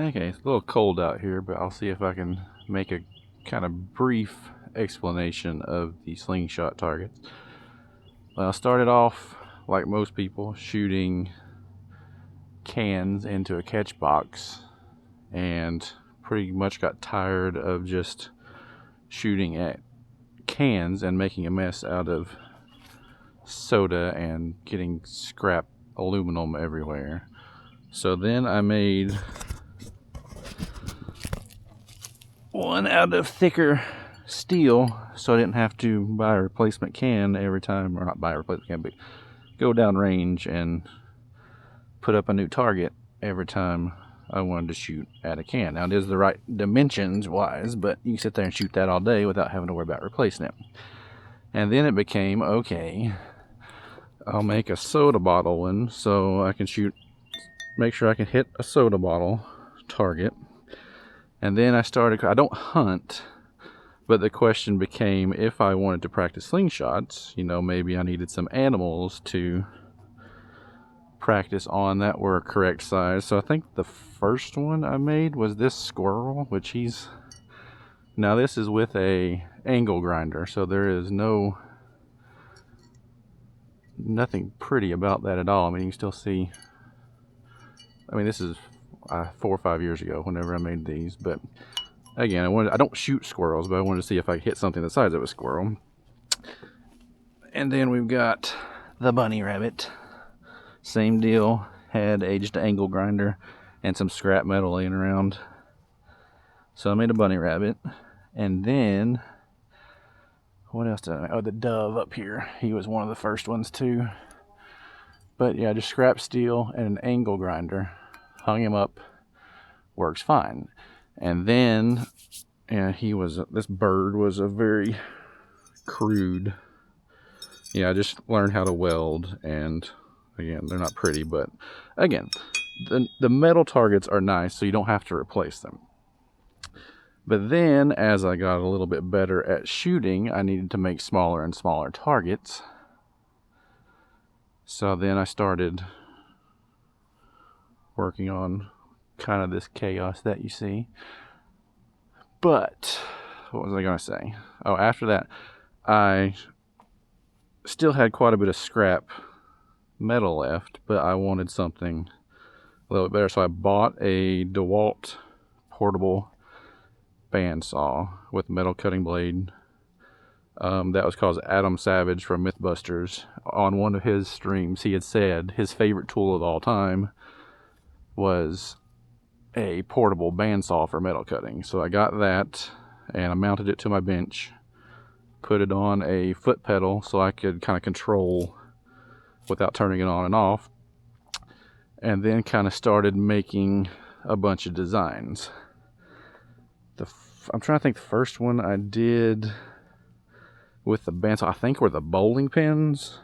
Okay, it's a little cold out here, but I'll see if I can make a kind of brief explanation of the slingshot targets. Well, I started off, like most people, shooting cans into a catch box, and pretty much got tired of just shooting at cans and making a mess out of soda and getting scrap aluminum everywhere. So then I made one out of thicker steel, so I didn't have to buy a replacement can every time, or not buy a replacement can, but go down range and put up a new target every time I wanted to shoot at a can. Now it is the right dimensions wise, but you can sit there and shoot that all day without having to worry about replacing it. And then it became, okay, I'll make a soda bottle one so I can make sure I can hit a soda bottle target. And then I don't hunt, but the question became, if I wanted to practice slingshots, maybe I needed some animals to practice on that were correct size. So I think the first one I made was this squirrel, which now this is with a angle grinder, so there is nothing pretty about that at all. I mean, you can still see, this is 4 or 5 years ago whenever I made these, but again, I don't shoot squirrels, but I wanted to see if I could hit something the size of a squirrel. And then we've got the bunny rabbit. Same deal, had just an angle grinder and some scrap metal laying around. So I made a bunny rabbit. And then, what else did I make? Oh, the dove up here. He was one of the first ones too. But yeah, just scrap steel and an angle grinder. Hung him up, works fine. And then, this bird was a very crude. I just learned how to weld, and again, they're not pretty, but again, the metal targets are nice, so you don't have to replace them. But then, as I got a little bit better at shooting, I needed to make smaller and smaller targets. So then I started working on kind of this chaos that you see. But what was I going to say? Oh, after that, I still had quite a bit of scrap metal left, but I wanted something a little bit better, so I bought a DeWalt portable bandsaw with metal cutting blade. That was called Adam Savage from Mythbusters. On one of his streams, he had said his favorite tool of all time was a portable bandsaw for metal cutting. So I got that, and I mounted it to my bench, put it on a foot pedal so I could kind of control without turning it on and off, and then kind of started making a bunch of designs. I'm trying to think, the first one I did with the bandsaw, I think, were the bowling pins,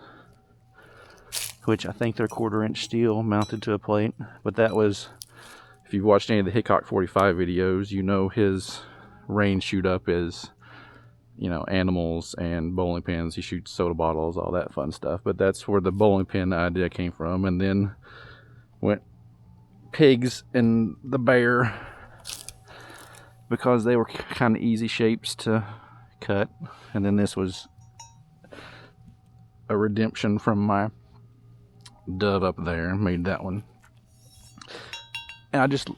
which I think they're 1/4 inch steel mounted to a plate. But that was, if you've watched any of the Hickok 45 videos, his range shoot up is, animals and bowling pins. He shoots soda bottles, all that fun stuff. But that's where the bowling pin idea came from. And then went pigs and the bear, because they were kind of easy shapes to cut. And then this was a redemption from my dove up there. Made that one. And I just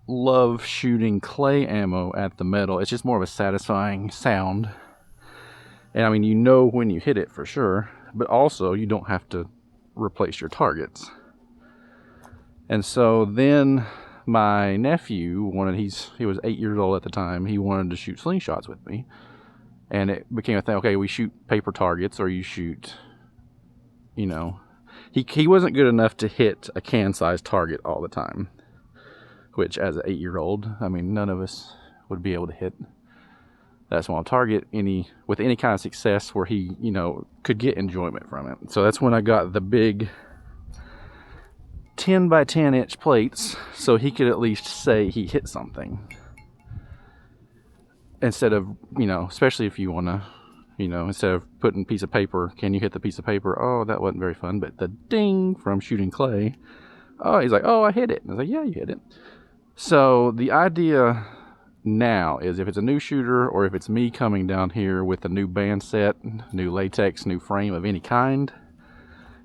love shooting clay ammo at the metal. It's just more of a satisfying sound. And when you hit it for sure, but also you don't have to replace your targets. And so then my nephew he was 8 years old at the time, he wanted to shoot slingshots with me. And it became a thing, okay, we shoot paper targets, or you shoot, he wasn't good enough to hit a can-sized target all the time. Which, as an 8-year-old, none of us would be able to hit that small target with any kind of success where he, could get enjoyment from it. So that's when I got the big 10 by 10 inch plates, so he could at least say he hit something. Instead of, especially if you want to, instead of putting a piece of paper, can you hit the piece of paper? Oh, that wasn't very fun. But the ding from shooting clay, oh, he's like, oh, I hit it. And I was like, yeah, you hit it. So the idea now is, if it's a new shooter or if it's me coming down here with a new band set, new latex, new frame of any kind,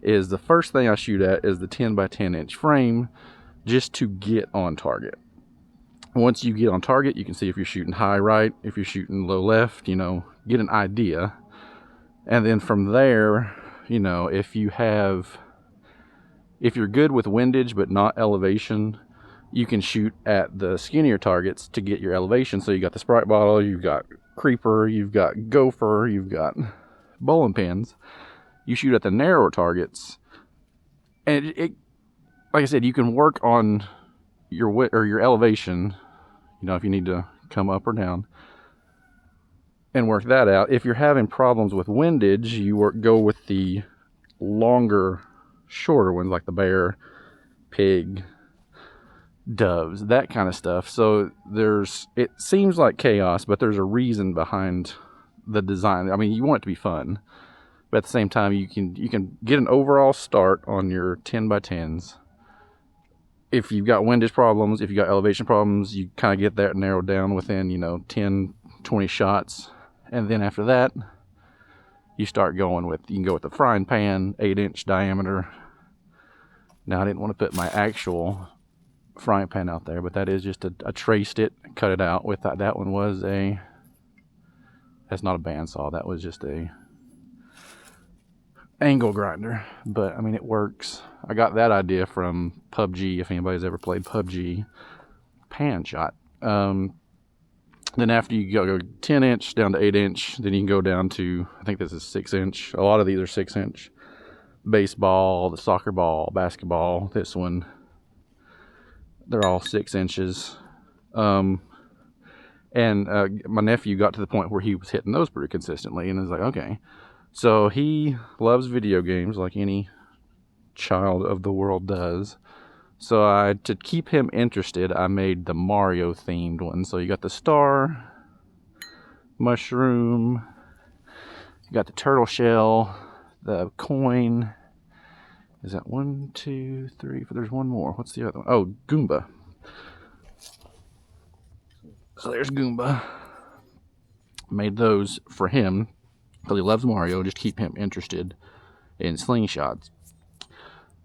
is the first thing I shoot at is the 10 by 10 inch frame, just to get on target. Once you get on target, you can see if you're shooting high right, if you're shooting low left, you know, get an idea. And then from there, you know, if you're good with windage but not elevation, you can shoot at the skinnier targets to get your elevation. So you got the Sprite bottle, you've got creeper, you've got gopher, you've got bowling pins. You shoot at the narrower targets, and it like I said, you can work on your your elevation, you know, if you need to come up or down, and work that out. If you're having problems with windage, you go with the longer, shorter ones, like the bear, pig, doves, that kind of stuff. So it seems like chaos, but there's a reason behind the design. I mean, you want it to be fun, but at the same time, you can get an overall start on your 10 by 10s. If you've got windage problems, if you got elevation problems, you kind of get that narrowed down within, you know, 10, 20 shots. And then after that, you start going with, you can go with the frying pan, 8-inch diameter. Now, I didn't want to put my actual frying pan out there, but that is just I traced it, cut it out with that. That one was that's not a bandsaw, that was just a angle grinder. But I mean, it works. I got that idea from PUBG, if anybody's ever played PUBG, pan shot. Then after you go 10-inch down to 8-inch, then you can go down to, I think this is 6-inch. A lot of these are 6-inch. Baseball, the soccer ball, basketball, this one, they're all 6 inches. My nephew got to the point where he was hitting those pretty consistently, and I was like, okay. So he loves video games like any child of the world does. So to keep him interested, I made the Mario themed one. So you got the star, mushroom, you got the turtle shell, the coin. Is that 1, 2, 3? There's one more. What's the other one? Oh, Goomba. So there's Goomba. Made those for him because he loves Mario, just keep him interested in slingshots.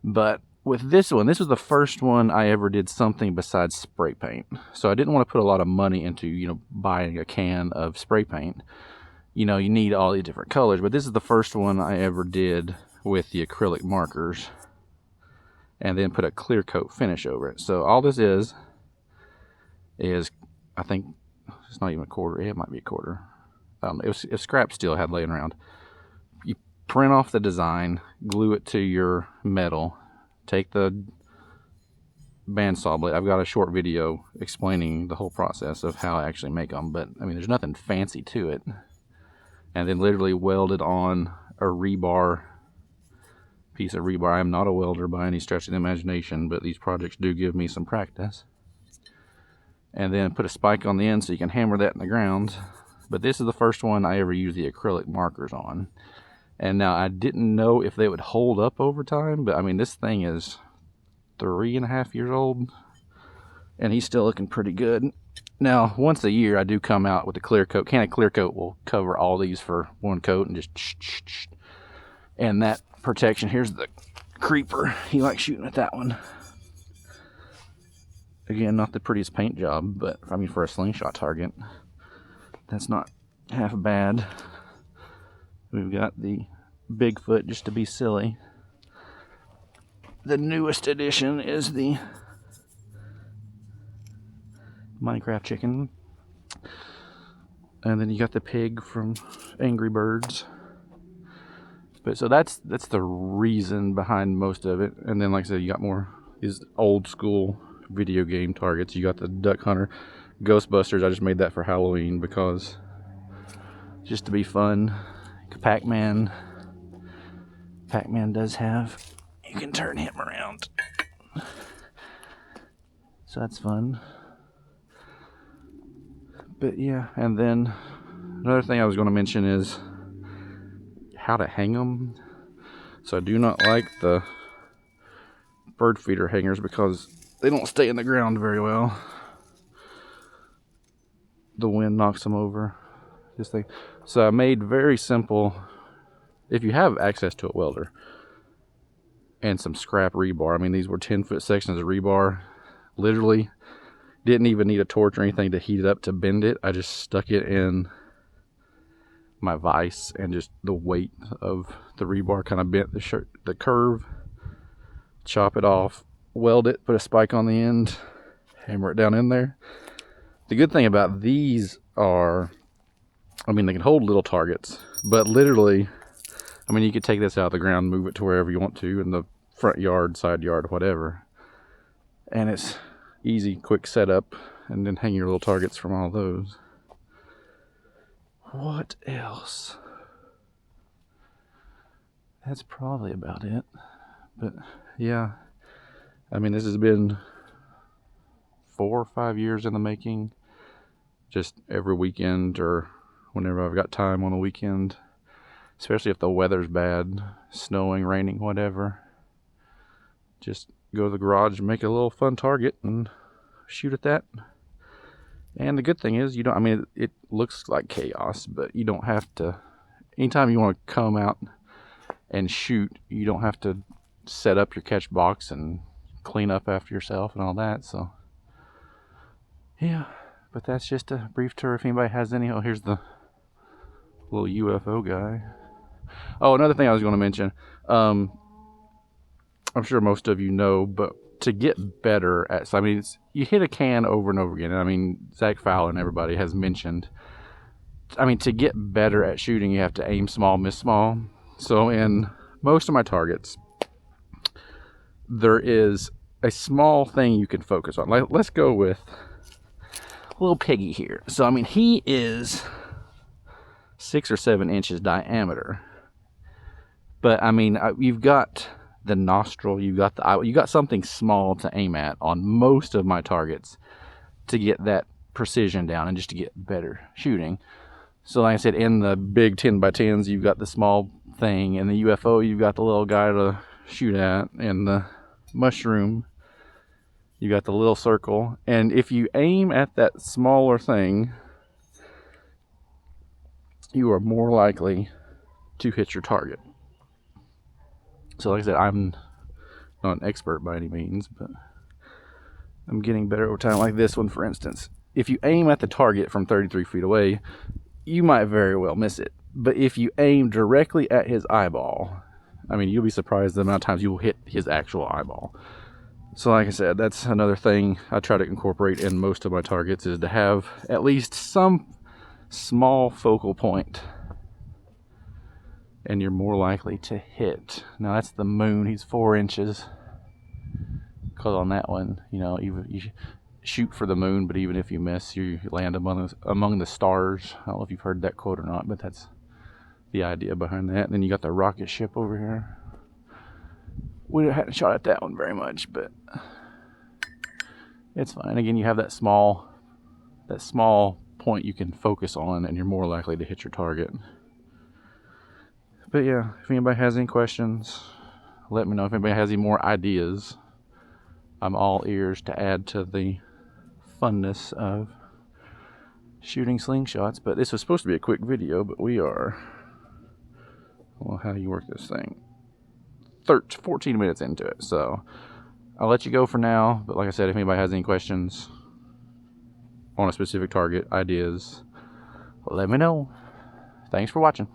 But with this one, this was the first one I ever did something besides spray paint. So I didn't want to put a lot of money into, you know, buying a can of spray paint. You know, you need all these different colors, but this is the first one I ever did with the acrylic markers, and then put a clear coat finish over it. So all this is I think it's not even a quarter. It might be a quarter. It was scrap steel I had laying around. You print off the design, glue it to your metal, take the bandsaw blade. I've got a short video explaining the whole process of how I actually make them, but I mean, there's nothing fancy to it. And then literally welded on a piece of rebar. I am not a welder by any stretch of the imagination, but these projects do give me some practice. And then put a spike on the end so you can hammer that in the ground. But this is the first one I ever used the acrylic markers on. And now I didn't know if they would hold up over time, but I mean, this thing is 3.5 years old, and he's still looking pretty good. Now, once a year, I do come out with a clear coat. Can of clear coat will cover all these for one coat, and just and that protection. Here's the creeper. He likes shooting at that one. Again, not the prettiest paint job, but I mean, for a slingshot target, that's not half bad. We've got the Bigfoot, just to be silly. The newest edition is the Minecraft chicken. And then you got the pig from Angry Birds. But so that's the reason behind most of it. And then, like I said, you got more these old school video game targets. You got the Duck Hunter, Ghostbusters. I just made that for Halloween because just to be fun. Pac-Man does have, you can turn him around, so that's fun. But yeah, and then another thing I was going to mention is how to hang them. So I do not like the bird feeder hangers because they don't stay in the ground very well. the wind knocks them over. This thing. So I made very simple, if you have access to a welder and some scrap rebar. I mean, these were 10-foot sections of rebar. Literally didn't even need a torch or anything to heat it up to bend it. I just stuck it in my vise, and just the weight of the rebar kind of bent the curve. Chop it off, weld it, put a spike on the end, hammer it down in there. The good thing about these are, I mean, they can hold little targets, but literally, I mean, you could take this out of the ground, move it to wherever you want to, in the front yard, side yard, whatever. And it's easy, quick setup, and then hang your little targets from all those. What else? That's probably about it. But yeah, I mean, this has been 4 or 5 years in the making. Just every weekend, or whenever I've got time on the weekend, especially if the weather's bad, snowing, raining, whatever, just go to the garage and make a little fun target and shoot at that. And the good thing is, you don't, I mean, it looks like chaos, but you don't have to, anytime you want to come out and shoot, you don't have to set up your catch box and clean up after yourself and all that. So yeah, but that's just a brief tour. If anybody has any, oh, here's the little UFO guy. Oh, another thing I was going to mention, I'm sure most of you know, but to get better at, so I mean, you hit a can over and over again. And I mean, Zach Fowler and everybody has mentioned, I mean, to get better at shooting, you have to aim small, miss small. So in most of my targets, there is a small thing you can focus on. Like, let's go with little Piggy here. So I mean, he is 6 or 7 inches diameter, but I mean, you've got the nostril, you got the eye, you got something small to aim at on most of my targets to get that precision down and just to get better shooting. So like I said, in the big 10x10s, you've got the small thing. In the UFO, you've got the little guy to shoot at. In the mushroom, you got the little circle. And if you aim at that smaller thing, you are more likely to hit your target. So like I said, I'm not an expert by any means, but I'm getting better over time. Like this one, for instance. If you aim at the target from 33 feet away, you might very well miss it. But if you aim directly at his eyeball, I mean, you'll be surprised the amount of times you will hit his actual eyeball. So like I said, that's another thing I try to incorporate in most of my targets, is to have at least some small focal point, and you're more likely to hit. Now that's the moon. He's 4 inches. Because on that one, you know, even you shoot for the moon, but even if you miss, you land among the stars. I don't know if you've heard that quote or not, but that's the idea behind that. And then you got the rocket ship over here. We hadn't shot at that one very much, but it's fine. Again, you have that small point you can focus on, and you're more likely to hit your target. But yeah, if anybody has any questions, let me know. If anybody has any more ideas, I'm all ears to add to the funness of shooting slingshots. But this was supposed to be a quick video, but we are, well, how do you work this thing? 14 minutes into it. So I'll let you go for now. But like I said, if anybody has any questions on a specific target, ideas, let me know. Thanks for watching.